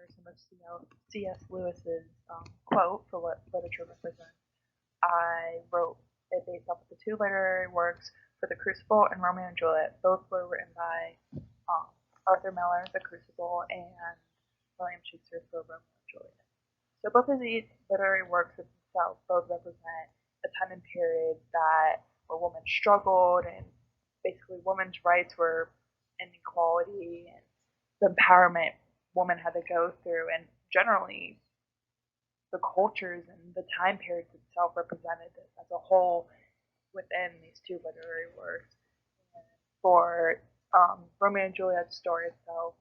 comparison with C.S. Lewis's quote for what literature represents, I wrote it based off of the two literary works for The Crucible and Romeo and Juliet. Both were written by Arthur Miller, The Crucible, and William Shakespeare for Romeo and Juliet. So both of these literary works themselves both represent a time and period that where women struggled and basically women's rights were inequality and the empowerment women had to go through, and generally the cultures and the time periods itself represented this as a whole within these two literary works. And for Romeo and Juliet's story itself,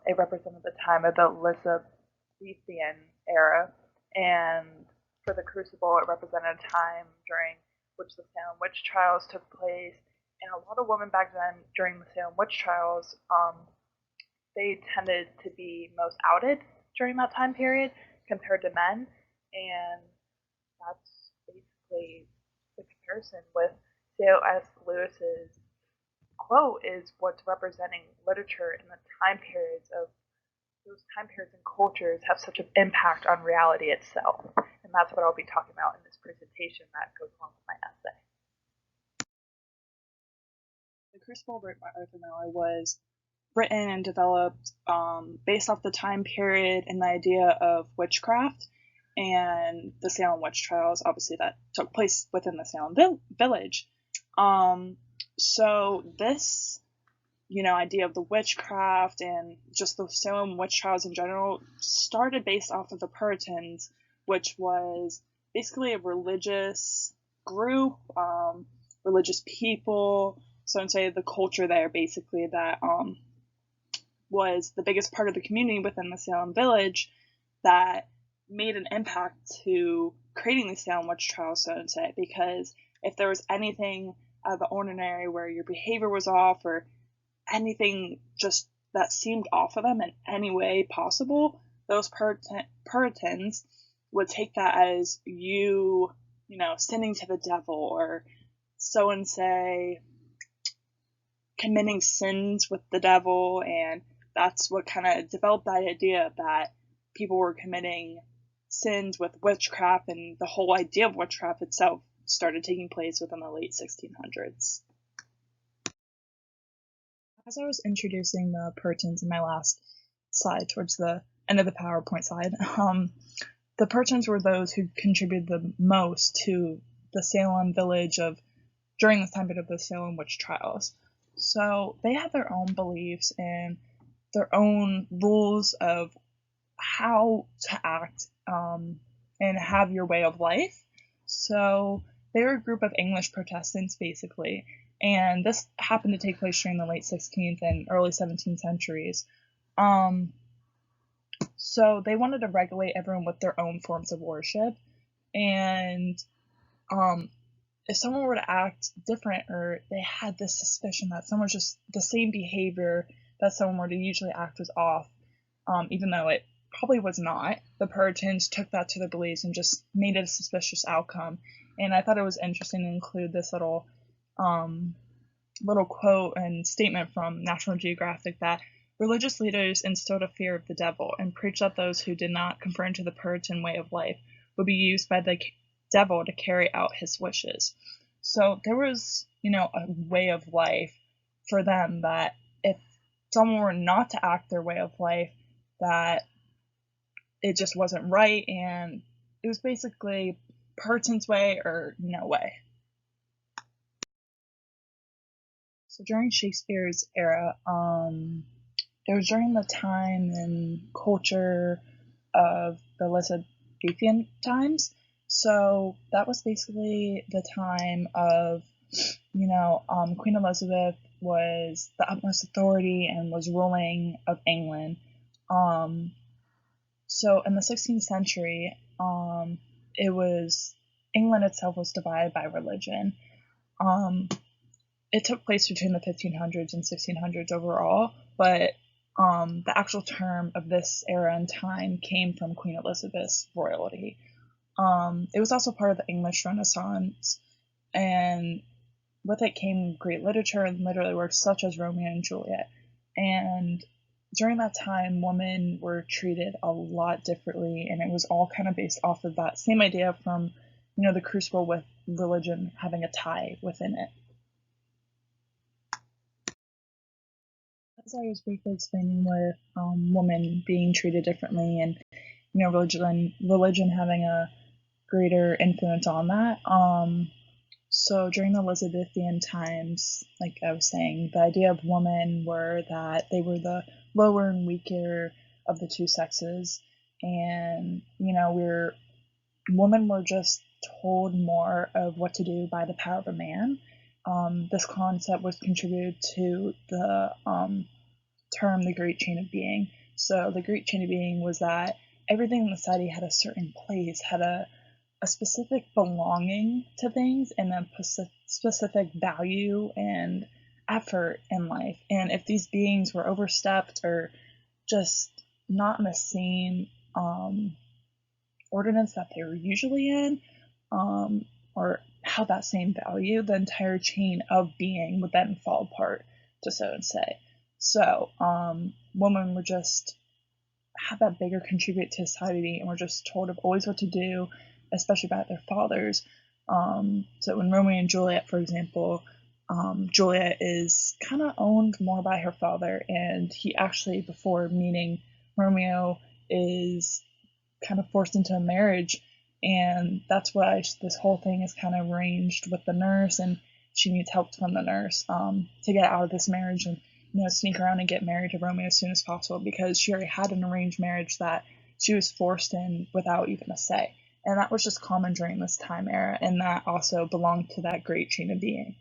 it represented the time of the Elizabethan era, and for the Crucible, it represented a time during which the Salem witch trials took place. And a lot of women back then, during the Salem witch trials, they tended to be most outed during that time period compared to men, and that's basically the comparison with C.S. Lewis's quote is what's representing literature in the time periods of those time periods and cultures have such an impact on reality itself. And that's what I'll be talking about in this presentation that goes along with my essay. The Crucible, written by Arthur Miller, was written and developed based off the time period and the idea of witchcraft and the Salem witch trials, obviously, that took place within the Salem village. So this, idea of the witchcraft and just the Salem witch trials in general started based off of the Puritans, which was basically a religious group, religious people. So I'd say the culture there, basically, that was the biggest part of the community within the Salem village that made an impact to creating the Salem witch trials, so I'd say, because if there was anything out of the ordinary where your behavior was off or anything just that seemed off of them in any way possible, those Puritans would take that as you sinning to the devil, or so and say committing sins with the devil, and that's what kind of developed that idea that people were committing sins with witchcraft, and the whole idea of witchcraft itself started taking place within the late 1600s. As I was introducing the Puritans in my last slide towards the end of the PowerPoint slide, the Puritans were those who contributed the most to the Salem village during this time period of the Salem witch trials. So they had their own beliefs and their own rules of how to act and have your way of life. So they were a group of English Protestants, basically, and this happened to take place during the late 16th and early 17th centuries. So they wanted to regulate everyone with their own forms of worship, and if someone were to act different, or they had this suspicion that someone was just the same behavior that someone were to usually act was off, even though it probably was not, the Puritans took that to their beliefs and just made it a suspicious outcome. And I thought it was interesting to include this little quote and statement from National Geographic that religious leaders instilled a fear of the devil and preached that those who did not conform to the Puritan way of life would be used by the devil to carry out his wishes. So there was, a way of life for them that if someone were not to act their way of life, that it just wasn't right, and it was basically Puritan's way or no way. So during Shakespeare's era, it was during the time and culture of the Elizabethan times. So that was basically the time of, Queen Elizabeth was the utmost authority and was ruling of England. So in the 16th century, England itself was divided by religion. It took place between the 1500s and 1600s overall, but the actual term of this era and time came from Queen Elizabeth's royalty. It was also part of the English Renaissance, and with it came great literature and literary works such as Romeo and Juliet. And during that time, women were treated a lot differently, and it was all kind of based off of that same idea from, the crucible with religion having a tie within it. As I was briefly explaining with women being treated differently, and religion having a greater influence on that. So during the Elizabethan times, like I was saying, the idea of women were that they were the lower and weaker of the two sexes, and women were just told more of what to do by the power of a man. This concept was contributed to the term the Great Chain of Being. So the Great Chain of Being was that everything in society had a certain place, had a specific belonging to things, and a specific value and effort in life. And if these beings were overstepped or just not in the same ordinance that they were usually in, or had that same value, the entire chain of being would then fall apart, to so and say. So, women were just have that bigger contribute to society, and were just told of always what to do, especially by their fathers. So when Romeo and Juliet, for example, Juliet is kind of owned more by her father, and he actually, before meeting Romeo, is kind of forced into a marriage, and that's why this whole thing is kind of arranged with the nurse, and she needs help from the nurse to get out of this marriage and sneak around and get married to Romeo as soon as possible, because she already had an arranged marriage that she was forced in without even a say. And that was just common during this time era, and that also belonged to that great chain of being.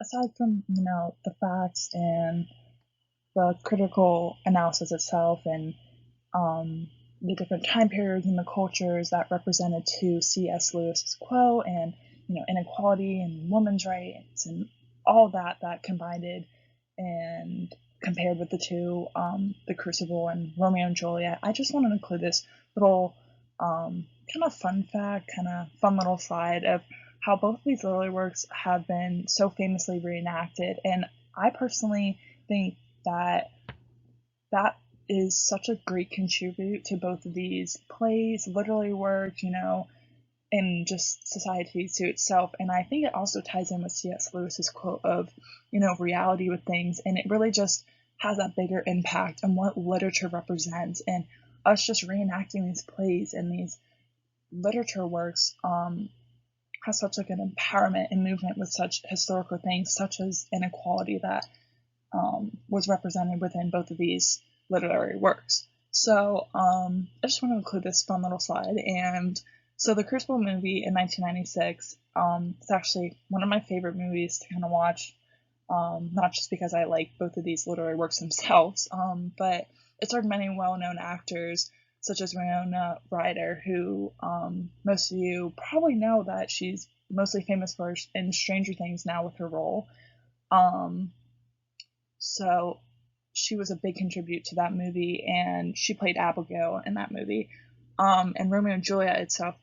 Aside from, the facts and the critical analysis itself, and the different time periods and the cultures that represented to C.S. Lewis's quote, and inequality and women's rights and all that combined and compared with the two, the Crucible and Romeo and Juliet. I just wanted to include this little kind of fun fact, kind of fun little slide of how both of these literary works have been so famously reenacted, and I personally think that that is such a great contribute to both of these plays, literary work, and just society to itself. And I think it also ties in with C.S. Lewis's quote of, reality with things. And it really just has that bigger impact on what literature represents. And us just reenacting these plays and these literature works has such like an empowerment and movement with such historical things, such as inequality that was represented within both of these literary works. So I just want to include this fun little slide. And so the Crucible movie in 1996, it's actually one of my favorite movies to kind of watch, not just because I like both of these literary works themselves, but it starred many well-known actors such as Winona Ryder, who most of you probably know that she's mostly famous for in Stranger Things now with her role. So she was a big contribute to that movie, and she played Abigail in that movie. And Romeo and Juliet itself,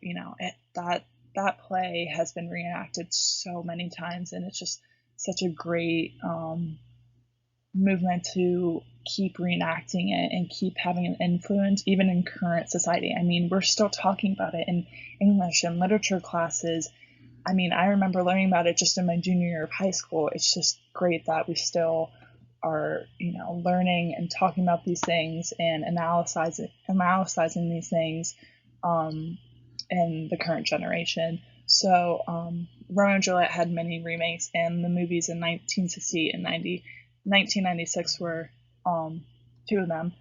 that play has been reenacted so many times, and it's just such a great movement to keep reenacting it and keep having an influence even in current society. I mean, we're still talking about it in English and literature classes. I mean, I remember learning about it just in my junior year of high school. It's just great that we still are, learning and talking about these things and analyzing these things in the current generation. So, Romeo and Juliet had many remakes, and the movies in 1960 and 1996 were two of them.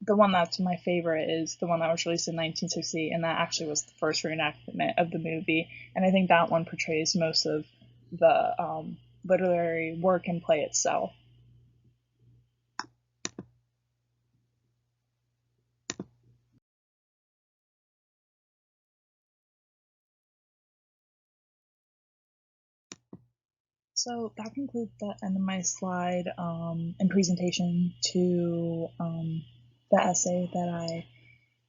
The one that's my favorite is the one that was released in 1960, and that actually was the first reenactment of the movie. And I think that one portrays most of the literary work and play itself. So that concludes the end of my slide and presentation to the essay that I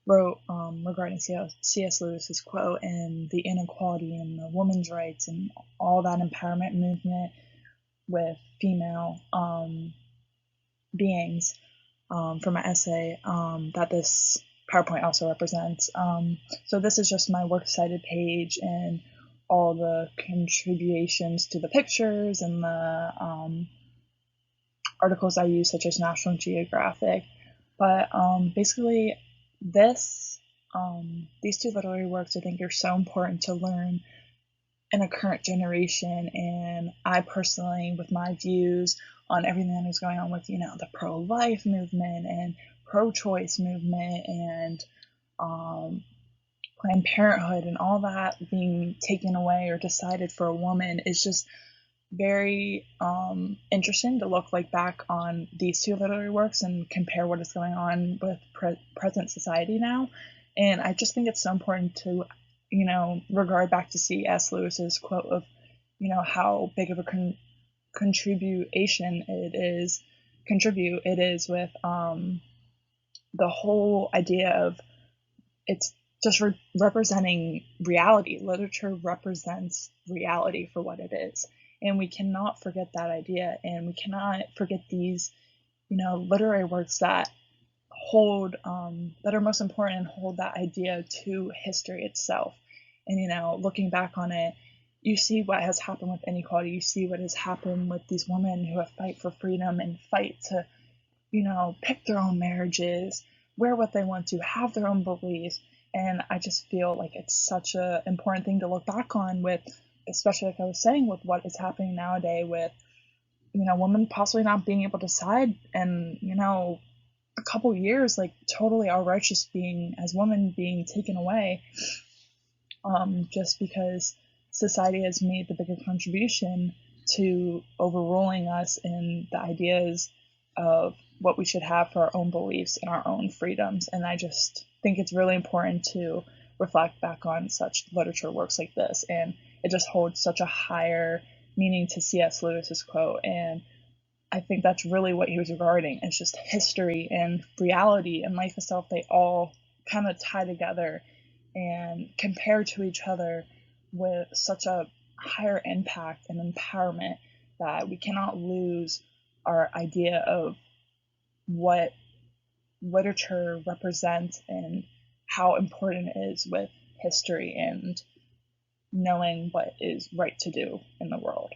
wrote regarding C.S. Lewis's quote and the inequality and the women's rights and all that empowerment movement with female beings for my essay that this PowerPoint also represents. So this is just my works cited page and all the contributions to the pictures and the articles I use, such as National Geographic. But basically, these two literary works I think are so important to learn in a current generation. And I personally, with my views on everything that is going on with, the pro-life movement and pro-choice movement and Planned Parenthood and all that being taken away or decided for a woman, is just very interesting to look back on these two literary works and compare what is going on with present society now. And I just think it's so important to, regard back to C.S. Lewis's quote of, how big of a contribute it is with the whole idea of it's just representing reality. Literature represents reality for what it is. And we cannot forget that idea, and we cannot forget these, literary works that hold, that are most important and hold that idea to history itself. And, looking back on it, you see what has happened with inequality. You see what has happened with these women who have fight for freedom and fight to, pick their own marriages, wear what they want to, have their own beliefs. And I just feel like it's such an important thing to look back on with, especially like I was saying, with what is happening nowadays with, women possibly not being able to decide, and, a couple years, totally our rights just being, as women, being taken away, just because society has made the bigger contribution to overruling us in the ideas of what we should have for our own beliefs and our own freedoms. And I just think it's really important to reflect back on such literature works like this. And it just holds such a higher meaning to C.S. Lewis's quote. And I think that's really what he was regarding. It's just history and reality and life itself. They all kind of tie together and compare to each other with such a higher impact and empowerment that we cannot lose our idea of what literature represents and how important it is with history and knowing what is right to do in the world.